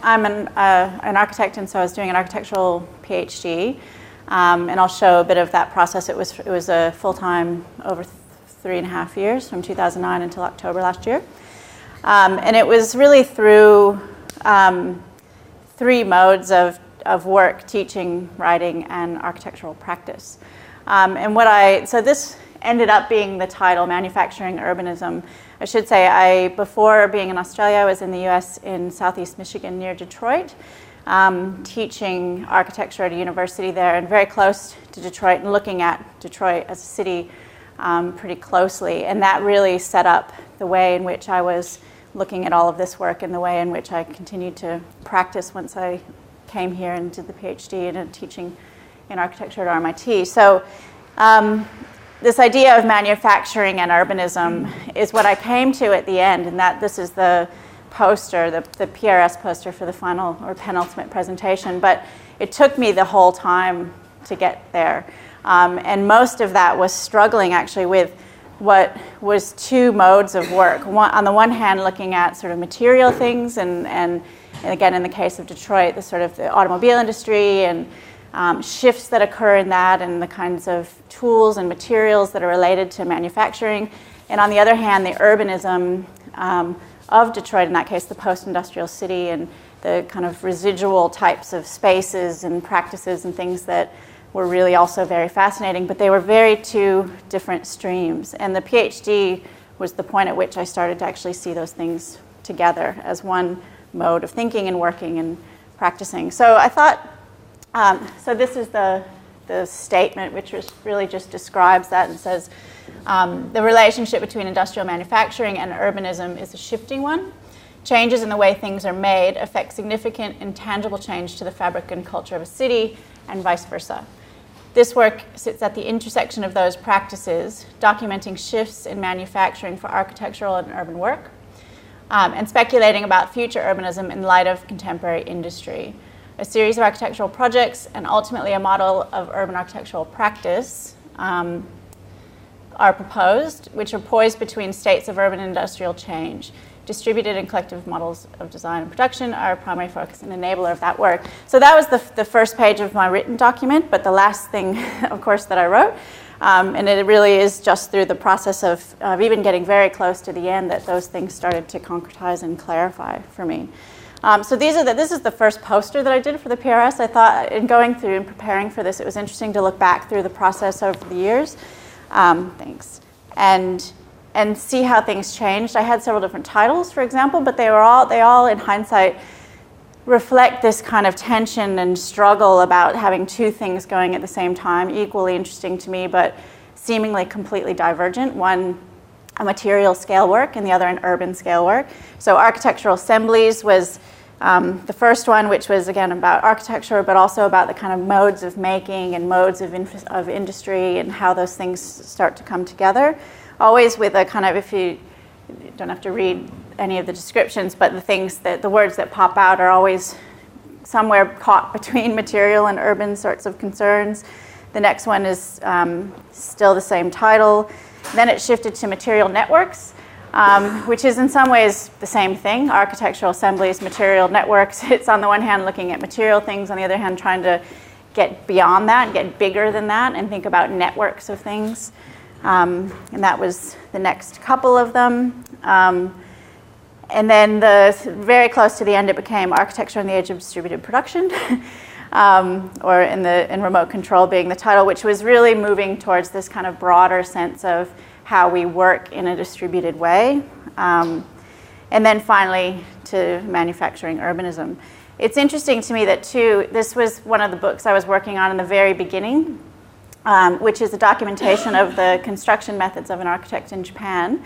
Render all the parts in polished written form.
I'm an architect, and so I was doing an architectural PhD, and I'll show a bit of that process. It was a full-time over 3.5 years, from 2009 until October last year. And it was really through 3 modes of work: teaching, writing, and architectural practice. So this ended up being the title, Manufacturing Urbanism. I should say, before being in Australia, I was in the US in Southeast Michigan near Detroit, teaching architecture at a university there, and very close to Detroit, and looking at Detroit as a city pretty closely. And that really set up the way in which I was looking at all of this work, and the way in which I continued to practice once I came here and did the PhD in teaching in architecture at RMIT. So this idea of manufacturing and urbanism is what I came to at the end, and that this is the poster, the PRS poster for the final or penultimate presentation. But it took me the whole time to get there. And most of that was struggling actually with what was 2 modes of work. On the one hand, looking at sort of material things, and again, in the case of Detroit, the sort of the automobile industry and shifts that occur in that, and the kinds of tools and materials that are related to manufacturing. And on the other hand, the urbanism of Detroit, in that case, the post-industrial city, and the kind of residual types of spaces and practices and things that were really also very fascinating, but they were very 2 different streams. And the PhD was the point at which I started to actually see those things together as one mode of thinking and working and practicing. So I thought, so this is the statement, which really just describes that and says, the relationship between industrial manufacturing and urbanism is a shifting one. Changes in the way things are made affect significant intangible change to the fabric and culture of a city, and vice versa. This work sits at the intersection of those practices, documenting shifts in manufacturing for architectural and urban work, and speculating about future urbanism in light of contemporary industry. A series of architectural projects and ultimately a model of urban architectural practice are proposed, which are poised between states of urban and industrial change. Distributed and collective models of design and production are a primary focus and enabler of that work. So that was the first page of my written document, but the last thing, of course, that I wrote. And it really is just through the process of even getting very close to the end that those things started to concretize and clarify for me. So this is the first poster that I did for the PRS. I thought, in going through and preparing for this, it was interesting to look back through the process over the years. Thanks. And see how things changed. I had several different titles, for example, but they all, in hindsight, reflect this kind of tension and struggle about having 2 things going at the same time, equally interesting to me, but seemingly completely divergent. One, a material scale work, and the other, an urban scale work. So architectural assemblies was the first one, which was, again, about architecture, but also about the kind of modes of making and modes of industry and how those things start to come together. Always with a kind of, if you don't have to read any of the descriptions, but the words that pop out are always somewhere caught between material and urban sorts of concerns. The next one is still the same title. Then it shifted to material networks, which is in some ways the same thing, architectural assemblies, material networks. It's on the one hand looking at material things, on the other hand trying to get beyond that and get bigger than that and think about networks of things. And that was the next couple of them. And then very close to the end, it became Architecture in the Age of Distributed Production, or in Remote Control being the title, which was really moving towards this kind of broader sense of how we work in a distributed way. And then finally to Manufacturing Urbanism. It's interesting to me that, too, this was one of the books I was working on in the very beginning, which is a documentation of the construction methods of an architect in Japan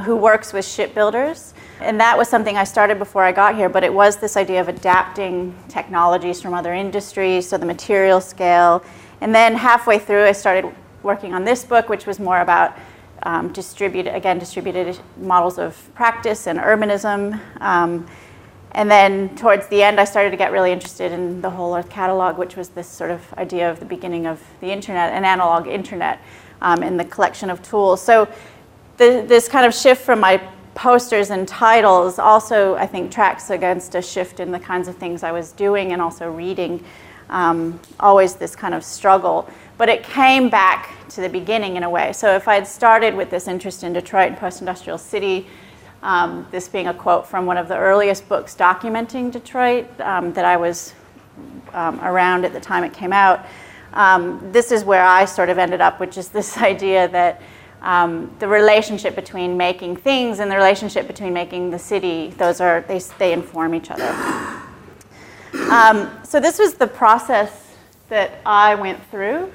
who works with shipbuilders. And that was something I started before I got here, but it was this idea of adapting technologies from other industries, so the material scale. And then halfway through, I started working on this book, which was more about distributed models of practice and urbanism. And then towards the end, I started to get really interested in the Whole Earth Catalog, which was this sort of idea of the beginning of the internet, an analog internet, and the collection of tools. So this kind of shift from my posters and titles also, I think, tracks against a shift in the kinds of things I was doing and also reading. Always this kind of struggle. But it came back to the beginning in a way. So if I had started with this interest in Detroit and post-industrial city, this being a quote from one of the earliest books documenting Detroit that I was around at the time it came out, this is where I sort of ended up, which is this idea that the relationship between making things and the relationship between making the city, they inform each other. So this was the process that I went through,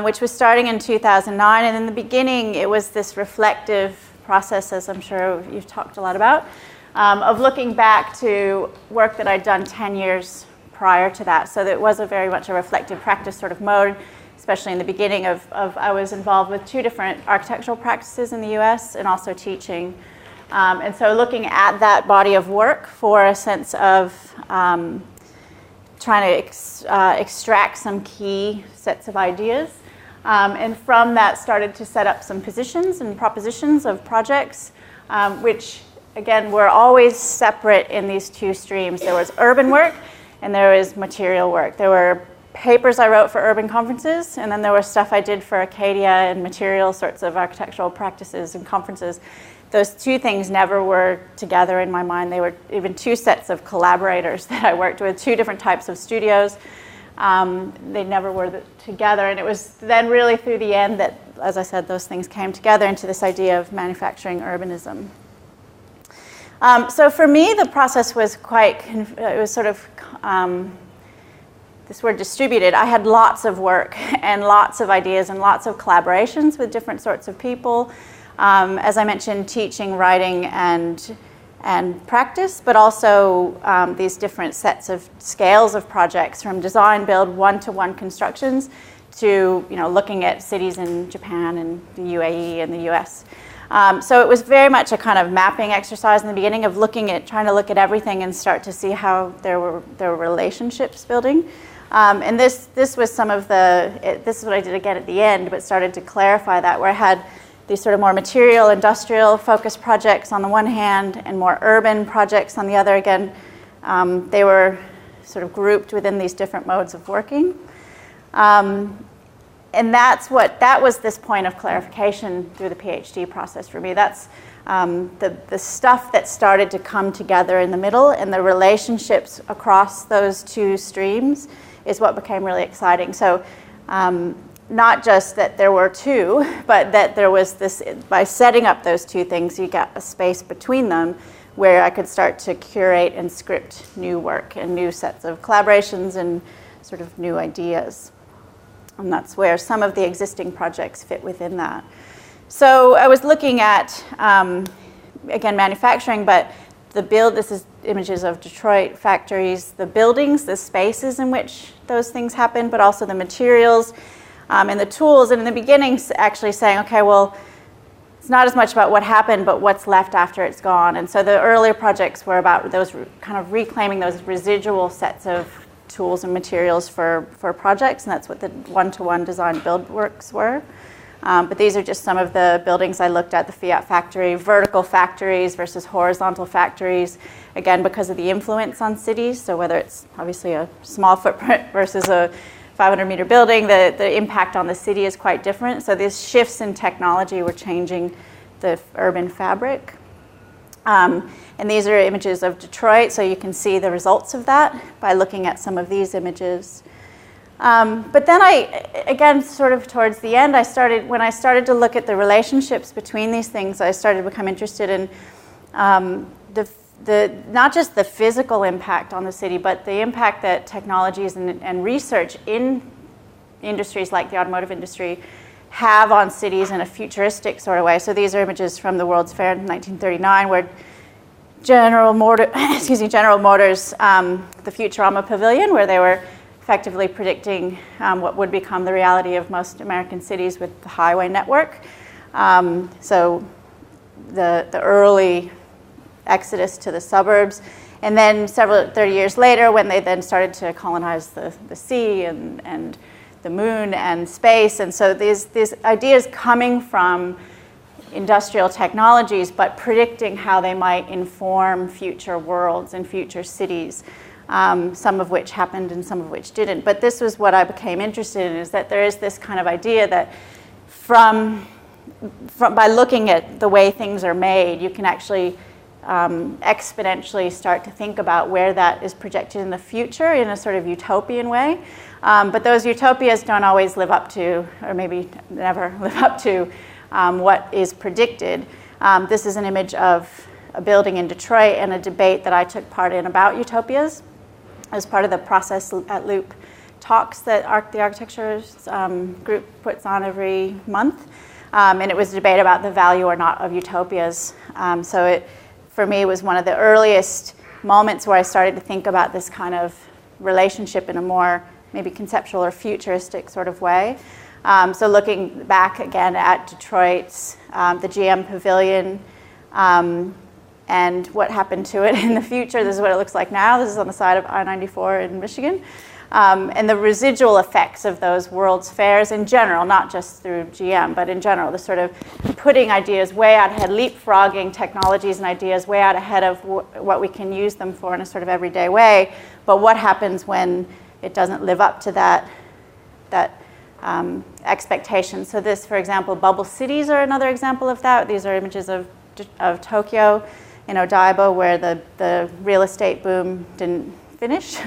which was starting in 2009. And in the beginning, it was this reflective process, as I'm sure you've talked a lot about, of looking back to work that I'd done 10 years prior to that. So that was very much a reflective practice sort of mode, especially in the beginning I was involved with 2 different architectural practices in the US and also teaching. And so looking at that body of work for a sense of trying to extract some key sets of ideas. And from that started to set up some positions and propositions of projects, which again were always separate in these 2 streams. There was urban work and there was material work. There were papers I wrote for urban conferences, and then there was stuff I did for Acadia and material sorts of architectural practices and conferences. Those 2 things never were together in my mind. They were even 2 sets of collaborators that I worked with, 2 different types of studios. They never were together, and it was then really through the end that, as I said, those things came together into this idea of manufacturing urbanism. So for me, the process was it was sort of this word distributed. I had lots of work and lots of ideas and lots of collaborations with different sorts of people. As I mentioned, teaching, writing, and practice, but also these different sets of scales of projects, from design, build, one-to-one constructions to looking at cities in Japan and the UAE and the US. So it was very much a kind of mapping exercise in the beginning of trying to look at everything and start to see how there were relationships building. And this was this is what I did again at the end, but started to clarify that, where I had these sort of more material, industrial focused projects on the one hand and more urban projects on the other. Again, they were sort of grouped within these different modes of working. And that was this point of clarification through the PhD process for me. That's the stuff that started to come together in the middle, and the relationships across those 2 streams is what became really exciting. So not just that there were 2, but that there was this, by setting up those 2 things, you got a space between them where I could start to curate and script new work and new sets of collaborations and sort of new ideas. And that's where some of the existing projects fit within that. So I was looking at, again, manufacturing, but this is images of Detroit factories, the buildings, the spaces in which those things happen, but also the materials and the tools. And in the beginning, actually saying, okay, well, it's not as much about what happened, but what's left after it's gone. And so the earlier projects were about those kind of reclaiming those residual sets of tools and materials for projects, and that's what the one-to-one design build works were. But these are just some of the buildings I looked at: the Fiat factory, vertical factories versus horizontal factories, again, because of the influence on cities. So whether it's obviously a small footprint versus a 500-meter building, the impact on the city is quite different. So these shifts in technology were changing the urban fabric. And these are images of Detroit, so you can see the results of that by looking at some of these images. But then again, sort of towards the end, when I started to look at the relationships between these things, I started to become interested in not just the physical impact on the city, but the impact that technologies and research in industries like the automotive industry have on cities in a futuristic sort of way. So these are images from the World's Fair in 1939, where General Motors, the Futurama Pavilion, where they were effectively predicting what would become the reality of most American cities with the highway network. So the early exodus to the suburbs, and then 30 years later, when they then started to colonize the sea and the moon and space. And so these ideas coming from industrial technologies, but predicting how they might inform future worlds and future cities, some of which happened and some of which didn't. But this was what I became interested in, is that there is this kind of idea that by looking at the way things are made, you can actually exponentially start to think about where that is projected in the future in a sort of utopian way. But those utopias don't always live up to, or maybe never live up to, what is predicted. This is an image of a building in Detroit and a debate that I took part in about utopias as part of the Process at Loop talks that the architecture group puts on every month. And it was a debate about the value or not of utopias. So it, for me, was one of the earliest moments where I started to think about this kind of relationship in a more maybe conceptual or futuristic sort of way. So looking back again at Detroit's, the GM Pavilion, and what happened to it in the future. This is what it looks like now. This is on the side of I-94 in Michigan. And the residual effects of those World's Fairs in general, not just through GM, but in general, the sort of putting ideas way out ahead, leapfrogging technologies and ideas way out ahead of what we can use them for in a sort of everyday way. But what happens when it doesn't live up to that expectation? So this, for example, bubble cities are another example of that. These are images of Tokyo in Odaiba, where the real estate boom didn't finish.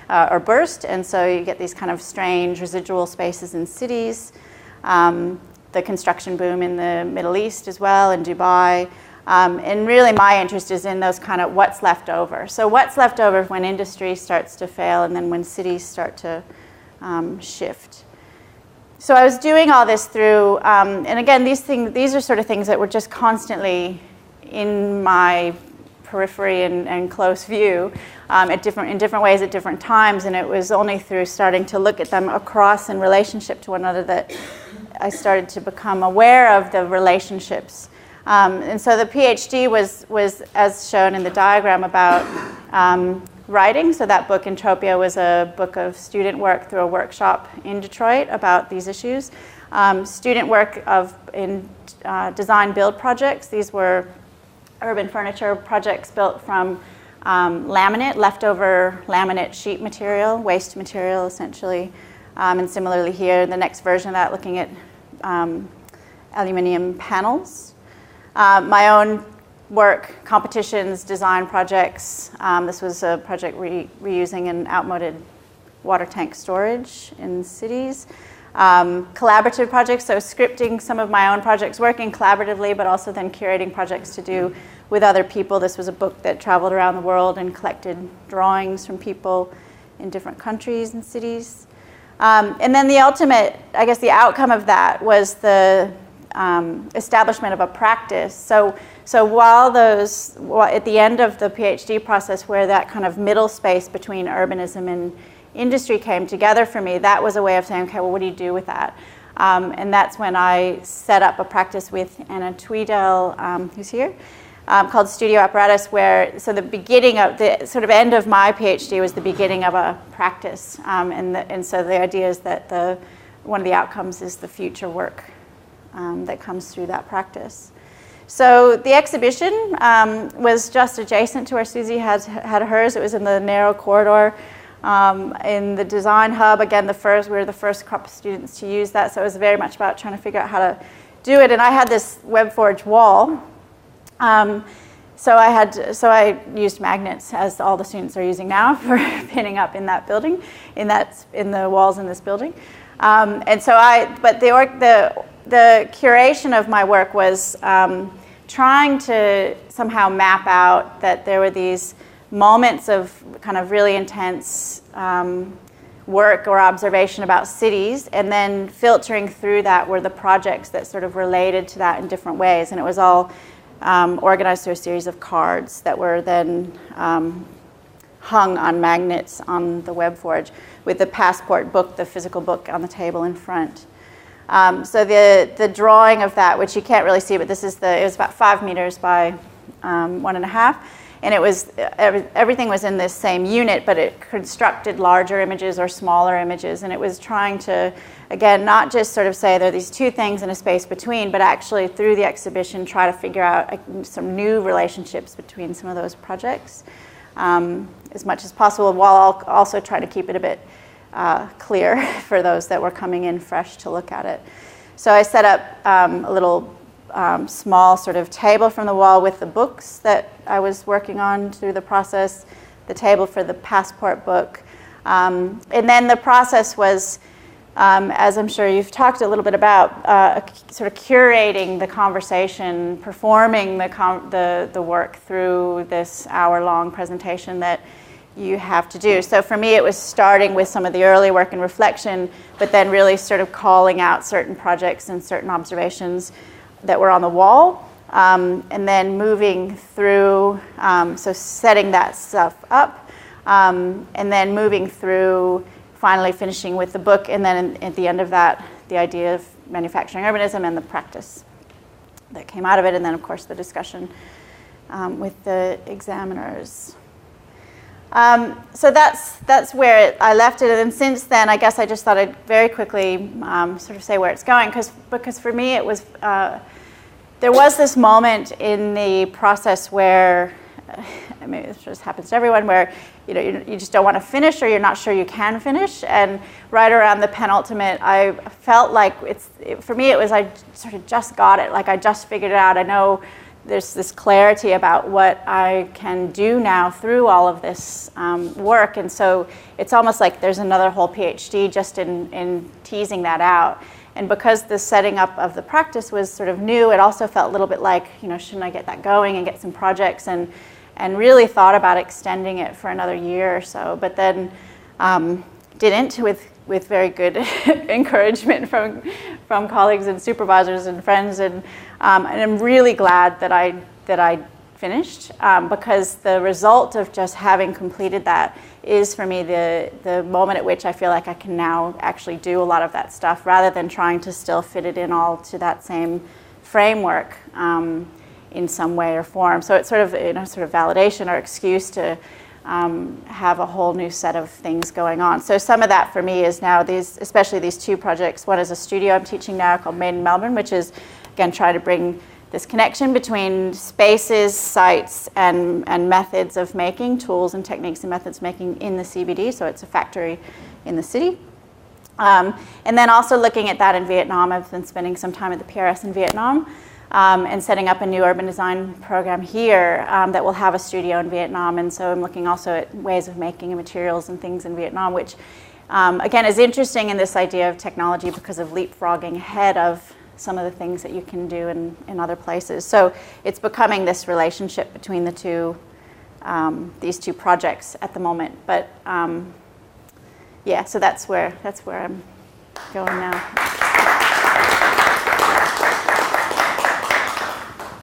Or burst, and so you get these kind of strange residual spaces in cities. The construction boom in the Middle East as well, in Dubai. And really my interest is in those kind of what's left over. So what's left over when industry starts to fail and then when cities start to shift. So I was doing all this through, and again, these are sort of things that were just constantly in my periphery and close view in different ways at different times, and it was only through starting to look at them across in relationship to one another that I started to become aware of the relationships. And so the PhD was as shown in the diagram about writing. So that book, Entropia, was a book of student work through a workshop in Detroit about these issues. Student work in design build projects. These were urban furniture projects built from laminate, leftover laminate sheet material, waste material essentially. And similarly here, the next version of that, looking at aluminum panels. My own work, competitions, design projects. This was a project reusing an outmoded water tank storage in cities. Collaborative projects, so scripting some of my own projects, working collaboratively, but also then curating projects to do with other people. This was a book that traveled around the world and collected drawings from people in different countries and cities. And then the ultimate, I guess the outcome of that was the establishment of a practice. So at the end of the PhD process, where that kind of middle space between urbanism and industry came together for me, that was a way of saying, okay, well, what do you do with that? And that's when I set up a practice with Anna Tweedale, who's here, called Studio Apparatus, so the beginning of the sort of end of my PhD was the beginning of a practice. And so the idea is that one of the outcomes is the future work that comes through that practice. So the exhibition was just adjacent to where Susie had hers. It was in the narrow corridor in the design hub. Again, we were the first crop of students to use that, so it was very much about trying to figure out how to do it. And I had this WebForge wall. So I used magnets, as all the students are using now, for pinning up in that building, in the walls in this building. But the curation of my work was trying to somehow map out that there were these moments of kind of really intense work or observation about cities, and then filtering through that were the projects that sort of related to that in different ways. And it was all organized through a series of cards that were then hung on magnets on the WebForge with the passport book, the physical book, on the table in front. So the drawing of that, which you can't really see, but it was about 5 meters by 1.5, And it was, everything was in this same unit, but it constructed larger images or smaller images. And it was trying to, again, not just sort of say there are these two things in a space between, but actually through the exhibition try to figure out some new relationships between some of those projects as much as possible, while also trying to keep it a bit clear for those that were coming in fresh to look at it. So I set up a little small sort of table from the wall with the books that I was working on through the process, the table for the passport book. And then the process was, as I'm sure you've talked a little bit about, sort of curating the conversation, performing the work through this hour-long presentation that you have to do. So for me, it was starting with some of the early work and reflection, but then really sort of calling out certain projects and certain observations that were on the wall, and then moving through, so setting that stuff up, and then moving through, finally finishing with the book, and then at the end of that, the idea of manufacturing urbanism and the practice that came out of it, and then of course the discussion with the examiners. So that's where I left it, and then since then, I guess I just thought I'd very quickly sort of say where it's going, because for me it was, there was this moment in the process where, I mean, it just happens to everyone, where you just don't want to finish, or you're not sure you can finish, and right around the penultimate, I felt like for me it was I sort of just got it, like I just figured it out. I know there's this clarity about what I can do now through all of this work, and so it's almost like there's another whole PhD just in teasing that out. And because the setting up of the practice was sort of new, it also felt a little bit like, shouldn't I get that going and get some projects, and really thought about extending it for another year or so, but then didn't, with very good encouragement from colleagues and supervisors and friends, and I'm really glad that I finished, because the result of just having completed that is for me the moment at which I feel like I can now actually do a lot of that stuff, rather than trying to still fit it in all to that same framework in some way or form. So it's sort of sort of validation or excuse to have a whole new set of things going on. So some of that for me is now especially these two projects. One is a studio I'm teaching now called Made in Melbourne, which is, again, try to bring this connection between spaces, sites, and methods of making, tools and techniques and methods of making in the CBD. So it's a factory in the city. And then also looking at that in Vietnam. I've been spending some time at the CPRS in Vietnam, and setting up a new urban design program here that will have a studio in Vietnam. And so I'm looking also at ways of making materials and things in Vietnam, which again is interesting in this idea of technology because of leapfrogging ahead of some of the things that you can do in other places. So it's becoming this relationship between the two, these two projects at the moment. But yeah, so that's where I'm going now.